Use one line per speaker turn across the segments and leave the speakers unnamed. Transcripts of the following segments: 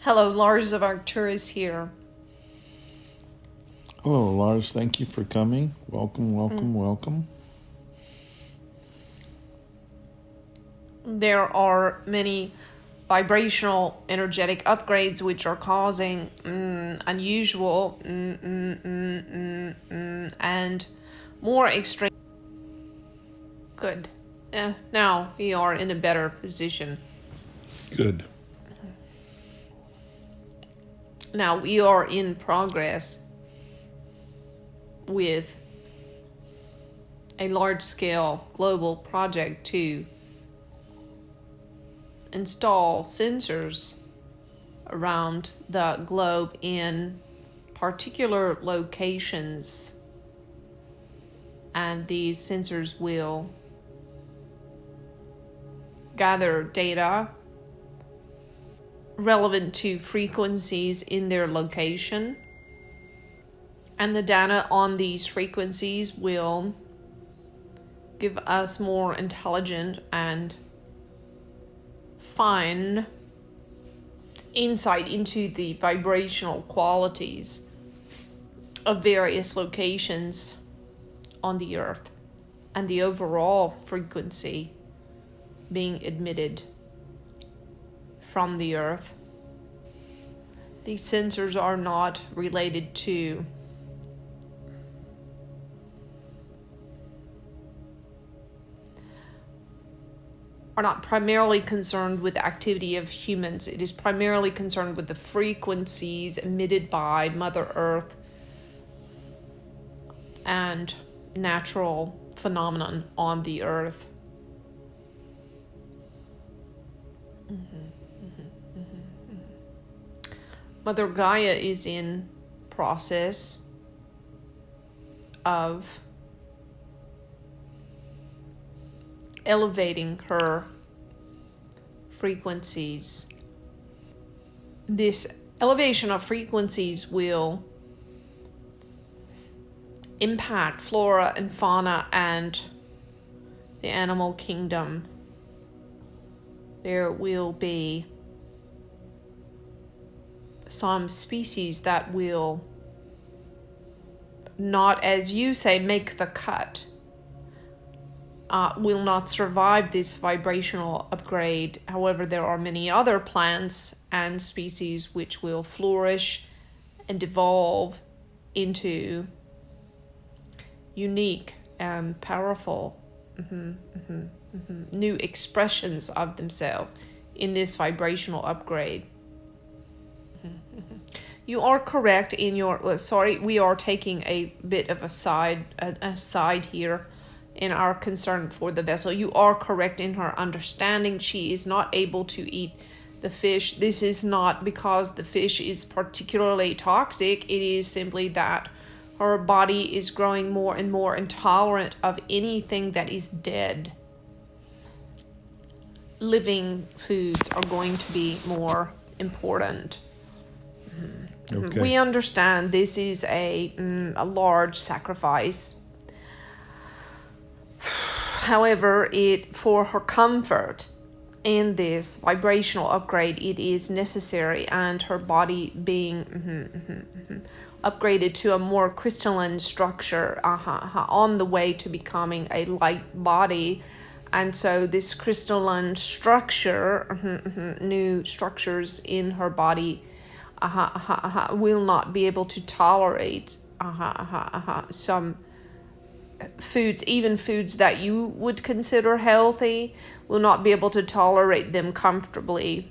Hello, Lars of Arcturians here.
Hello, Lars. Thank you for coming. Welcome.
There are many vibrational energetic upgrades which are causing unusual and more extreme. Good. Now we are in a better position.
Good.
Now we are in progress with a large-scale global project to install sensors around the globe in particular locations, and these sensors will gather data relevant to frequencies in their location, and the data on these frequencies will give us more intelligent and fine insight into the vibrational qualities of various locations on the Earth and the overall frequency being emitted from the Earth. These sensors are not related to are not primarily concerned with the activity of humans. It is primarily concerned with the frequencies emitted by Mother Earth and natural phenomenon on the Earth. Mother Gaia is in process of elevating her frequencies. This elevation of frequencies will impact flora and fauna and the animal kingdom. There will be some species that will not, as you say, make the cut. Will not survive this vibrational upgrade. However, there are many other plants and species which will flourish and evolve into unique and powerful new expressions of themselves in this vibrational upgrade. You are correct in your... we are taking a bit of a side here in our concern for the vessel. You are correct in her understanding. She is not able to eat the fish. This is not because the fish is particularly toxic. It is simply that her body is growing more and more intolerant of anything that is dead. Living foods are going to be more important.
Okay.
We understand this is a large sacrifice. However, for her comfort in this vibrational upgrade, it is necessary, and her body being upgraded to a more crystalline structure on the way to becoming a light body. And so this crystalline structure, new structures in her body will not be able to tolerate some foods, even foods that you would consider healthy, will not be able to tolerate them comfortably.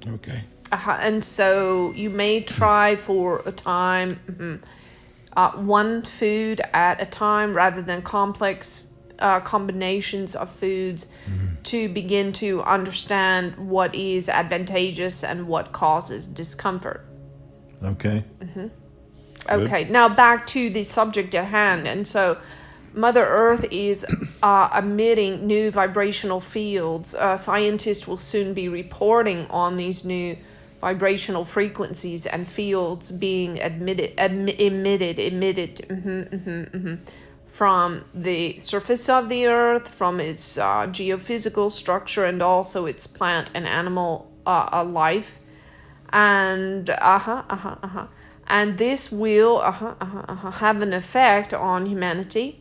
Okay.
And so you may try for a time one food at a time rather than complex combinations of foods to begin to understand what is advantageous and what causes discomfort.
Okay.
Okay, now back to the subject at hand. And so Mother Earth is emitting new vibrational fields. Scientists will soon be reporting on these new vibrational frequencies and fields being emitted from the surface of the Earth, from its geophysical structure, and also its plant and animal life, and and this will have an effect on humanity.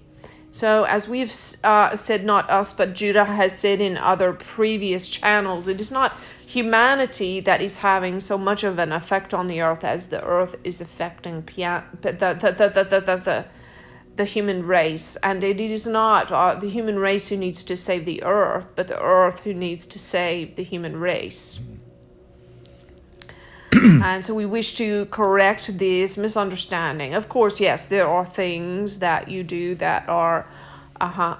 So as we've said, not us, but Judah has said in other previous channels, it is not humanity that is having so much of an effect on the earth as the earth is affecting the human race. And it is not the human race who needs to save the earth, but the earth who needs to save the human race. And so we wish to correct this misunderstanding. Of course, yes, there are things that you do that are not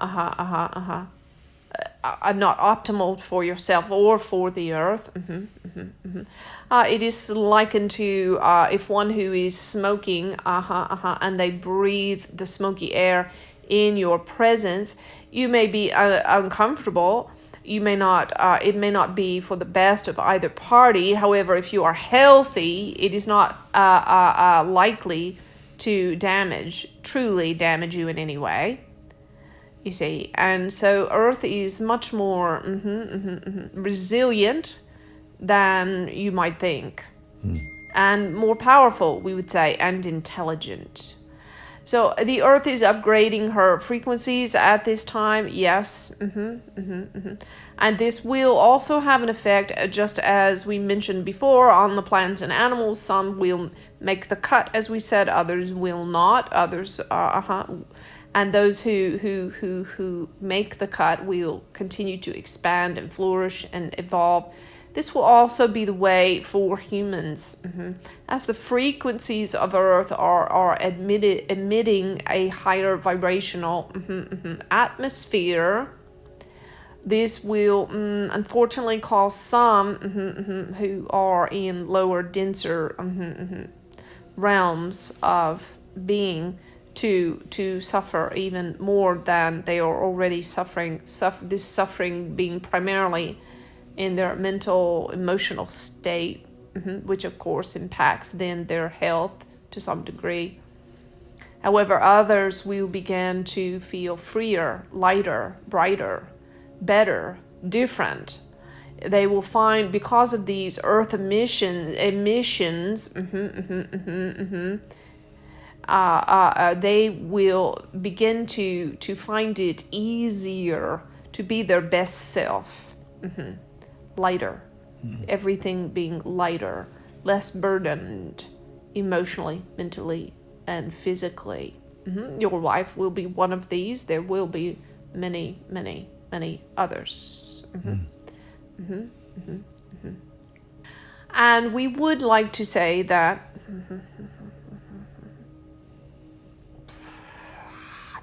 optimal for yourself or for the earth. It is likened to if one who is smoking and they breathe the smoky air in your presence, you may be uncomfortable. You may not, it may not be for the best of either party. However, if you are healthy, it is not likely to truly damage you in any way. You see, and so Earth is much more resilient than you might think, and more powerful, we would say, and intelligent. So the Earth is upgrading her frequencies at this time, yes. And this will also have an effect, just as we mentioned before, on the plants and animals. Some will make the cut, as we said, others will not. Others, and those who make the cut will continue to expand and flourish and evolve. This will also be the way for humans. As the frequencies of Earth are emitting a higher vibrational atmosphere, this will unfortunately cause some who are in lower, denser realms of being to suffer even more than they are already suffering. This suffering being primarily in their mental, emotional state, which of course impacts then their health to some degree. However, others will begin to feel freer, lighter, brighter, better, different. They will find, because of these earth emissions, they will begin to find it easier to be their best self. Lighter, everything being lighter, less burdened emotionally, mentally, and physically. Your life will be one of these. There will be many, many, many others. And we would like to say that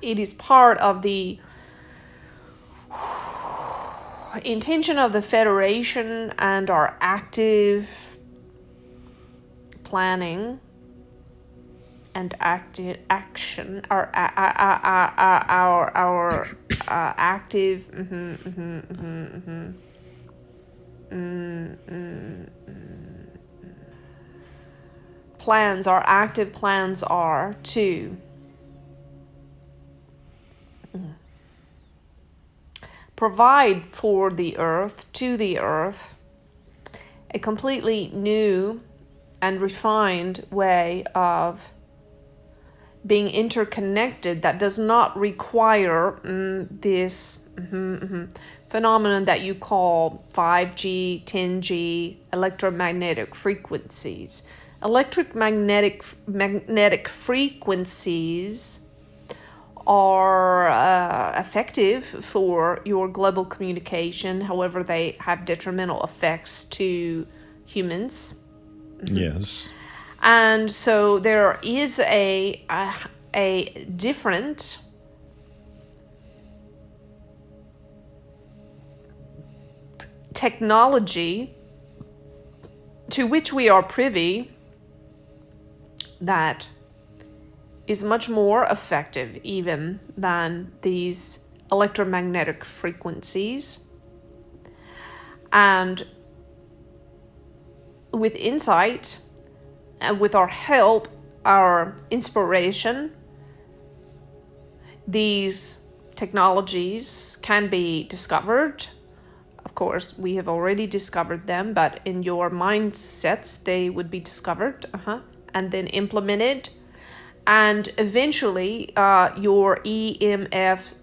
it is part of the intention of the Federation and our active planning and active action, our active plans. Our active plans are to provide for the earth, to the earth, a completely new and refined way of being interconnected that does not require this phenomenon that you call 5G, 10G, electromagnetic frequencies. Magnetic frequencies are effective for your global communication. However, they have detrimental effects to humans.
Yes.
And so there is a different technology to which we are privy that is much more effective even than these electromagnetic frequencies. And with insight and with our help, our inspiration, these technologies can be discovered. Of course, we have already discovered them, but in your mindsets, they would be discovered and then implemented. And eventually, your EMF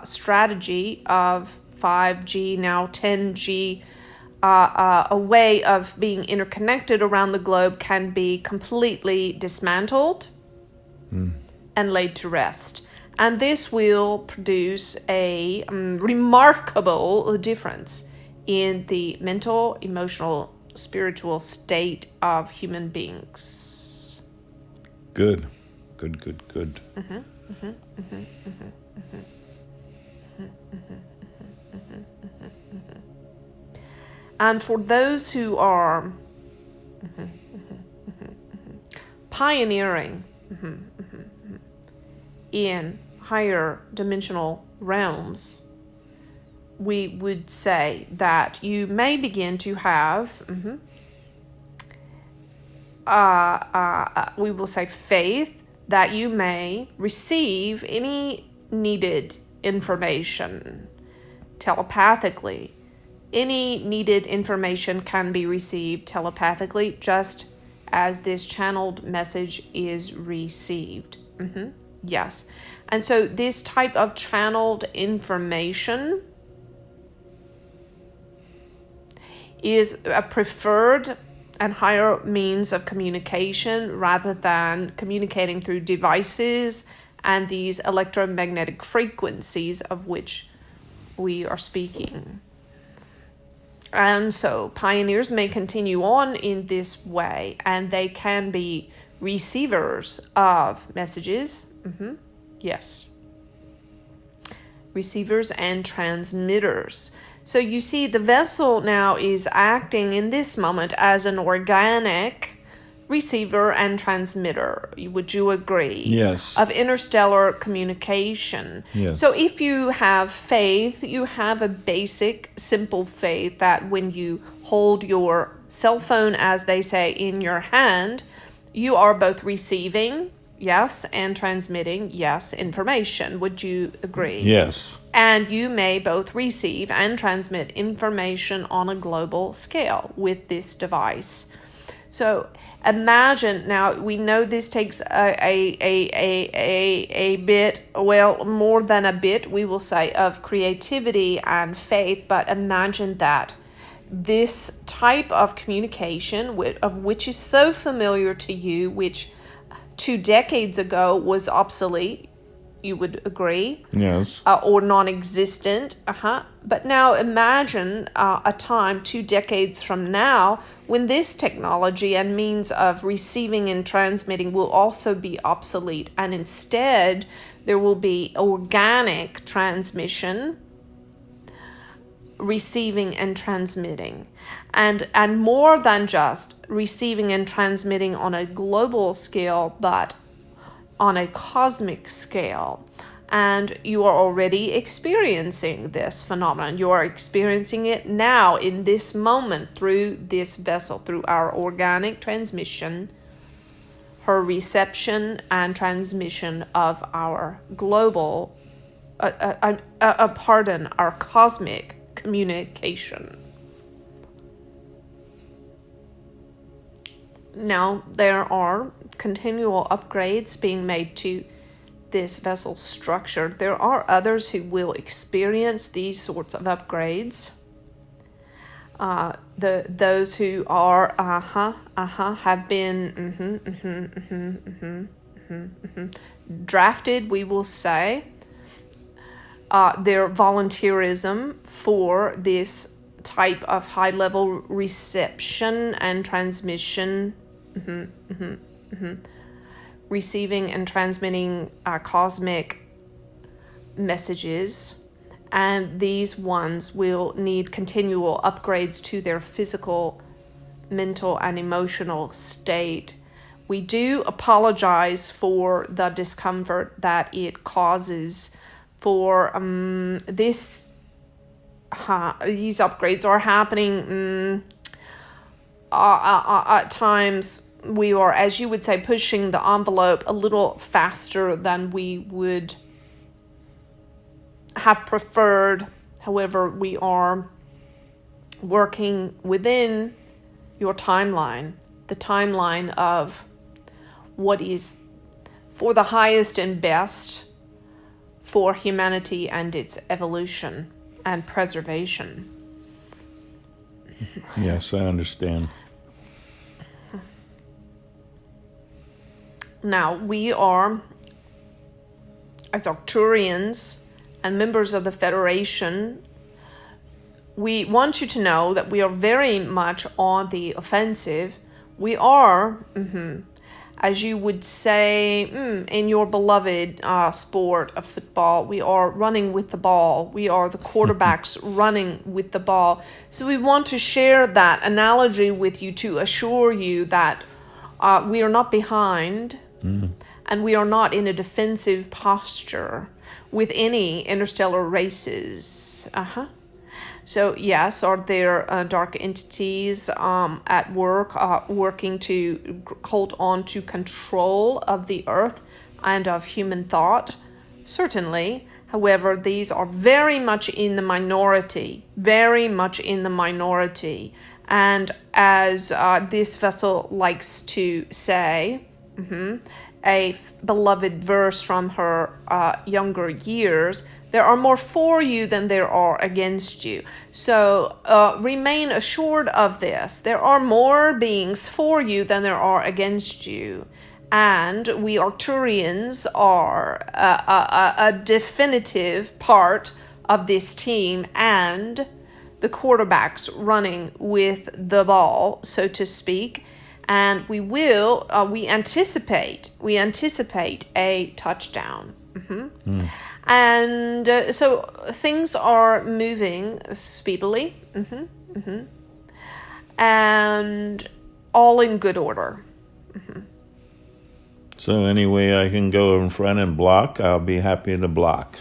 strategy of 5G, now 10G, a way of being interconnected around the globe can be completely dismantled and laid to rest. And this will produce a remarkable difference in the mental, emotional, spiritual state of human beings.
Good.
And for those who are pioneering in higher dimensional realms, we would say that you may begin to have, we will say faith, that you may receive any needed information telepathically. Any needed information can be received telepathically, just as this channeled message is received. Yes. And so this type of channeled information is a preferred and higher means of communication rather than communicating through devices and these electromagnetic frequencies of which we are speaking. And so pioneers may continue on in this way, and they can be receivers of messages. Yes. Receivers and transmitters. So you see, the vessel now is acting in this moment as an organic receiver and transmitter. Would you agree?
Yes.
Of interstellar communication.
Yes.
So if you have faith, you have a basic, simple faith that when you hold your cell phone, as they say, in your hand, you are both receiving, yes, and transmitting, yes, information. Would you agree?
Yes.
And you may both receive and transmit information on a global scale with this device. So imagine, now we know this takes a bit, well, more than a bit, we will say, of creativity and faith, but imagine that this type of communication, of which is so familiar to you, which 2 decades ago was obsolete, you would agree?
Yes.
Or non-existent. But now imagine a time 2 decades from now when this technology and means of receiving and transmitting will also be obsolete. And instead, there will be organic transmission, receiving and transmitting. And more than just receiving and transmitting on a global scale, but on a cosmic scale. And you are already experiencing this phenomenon. You are experiencing it now in this moment through this vessel, through our organic transmission, her reception and transmission of our global, our cosmic communication. Now, there are continual upgrades being made to this vessel structure. There are others who will experience these sorts of upgrades. Those who are have been drafted, we will say, their volunteerism for this type of high-level reception and transmission, receiving and transmitting cosmic messages, and these ones will need continual upgrades to their physical, mental, and emotional state. We do apologize for the discomfort that it causes for these upgrades are happening at times. We are, as you would say, pushing the envelope a little faster than we would have preferred However, we are working within your timeline, the timeline of what is for the highest and best for humanity and its evolution and preservation.
Yes, I understand.
Now, we are, as Arcturians and members of the Federation, we want you to know that we are very much on the offensive. We are, as you would say, in your beloved sport of football, we are running with the ball. We are the quarterbacks running with the ball. So we want to share that analogy with you to assure you that we are not behind, and we are not in a defensive posture with any interstellar races. So yes, are there dark entities at work, working to hold on to control of the earth and of human thought? Certainly. However, these are very much in the minority, very much in the minority. And as this vessel likes to say, a beloved verse from her younger years, there are more for you than there are against you. So remain assured of this. There are more beings for you than there are against you. And we Arcturians are a definitive part of this team and the quarterbacks running with the ball, so to speak. And we anticipate a touchdown. And so things are moving speedily, and all in good order.
So any way I can go in front and block, I'll be happy to block.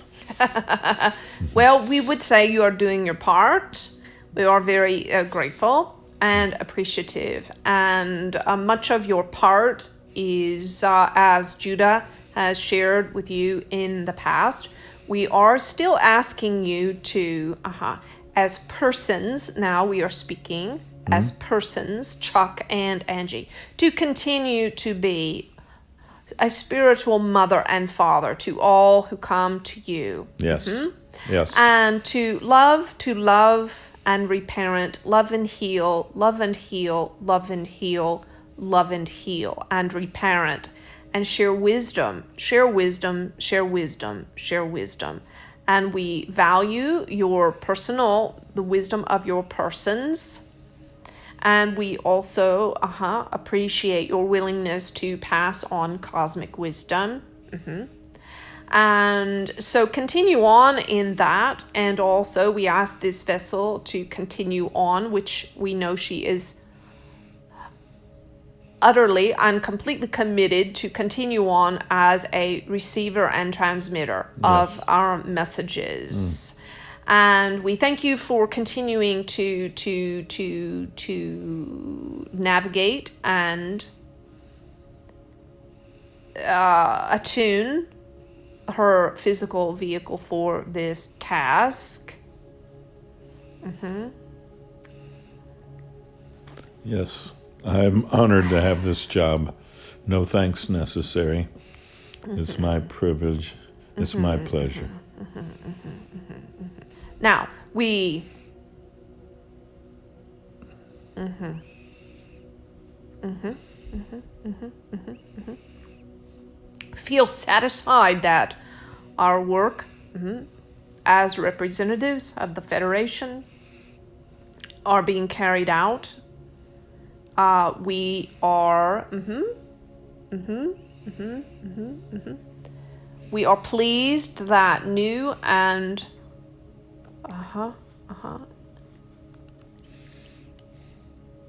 Well, we would say you are doing your part. We are very grateful and appreciative. And much of your part is, as Judah has shared with you in the past, we are still asking you to, as persons, now we are speaking as persons, Chuck and Angie, to continue to be a spiritual mother and father to all who come to you.
Yes. Yes.
And to love and reparent, love and heal, love and heal, love and heal, love and heal, and reparent, and share wisdom, share wisdom, share wisdom, share wisdom. And we value your personal, the wisdom of your persons. And we also appreciate your willingness to pass on cosmic wisdom. And so continue on in that. And also we ask this vessel to continue on, which we know she is utterly and completely committed to continue on as a receiver and transmitter of our messages. And we thank you for continuing to navigate and attune her physical vehicle for this task.
Yes, I'm honored to have this job. No thanks necessary. It's my privilege. It's my pleasure.
Now, we feel satisfied that our work as representatives of the Federation are being carried out. We are we are pleased that new and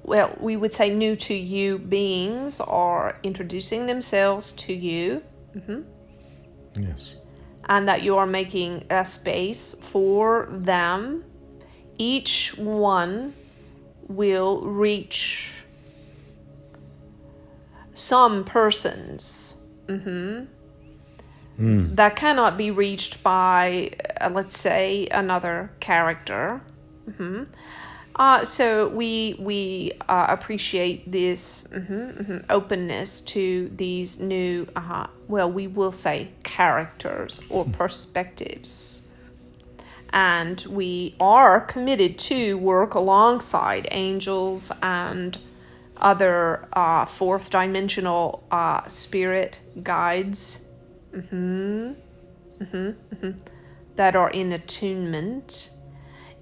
well, we would say new to you beings are introducing themselves to you.
Yes.
And that you are making a space for them. Each one will reach some persons that cannot be reached by, let's say, another character. So we appreciate this openness to these new, we will say characters or perspectives. And we are committed to work alongside angels and other fourth dimensional spirit guides that are in attunement.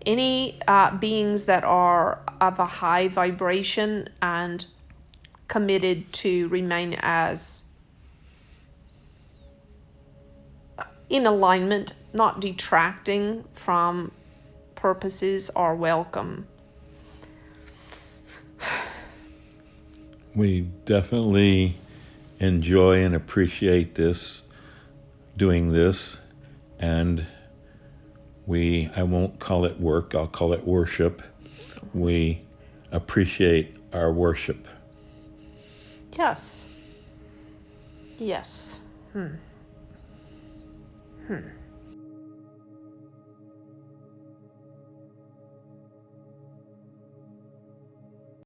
Any beings that are of a high vibration and committed to remain as in alignment, not detracting from purposes, are welcome.
We definitely enjoy and appreciate doing this, and I won't call it work, I'll call it worship. We appreciate our worship.
Yes.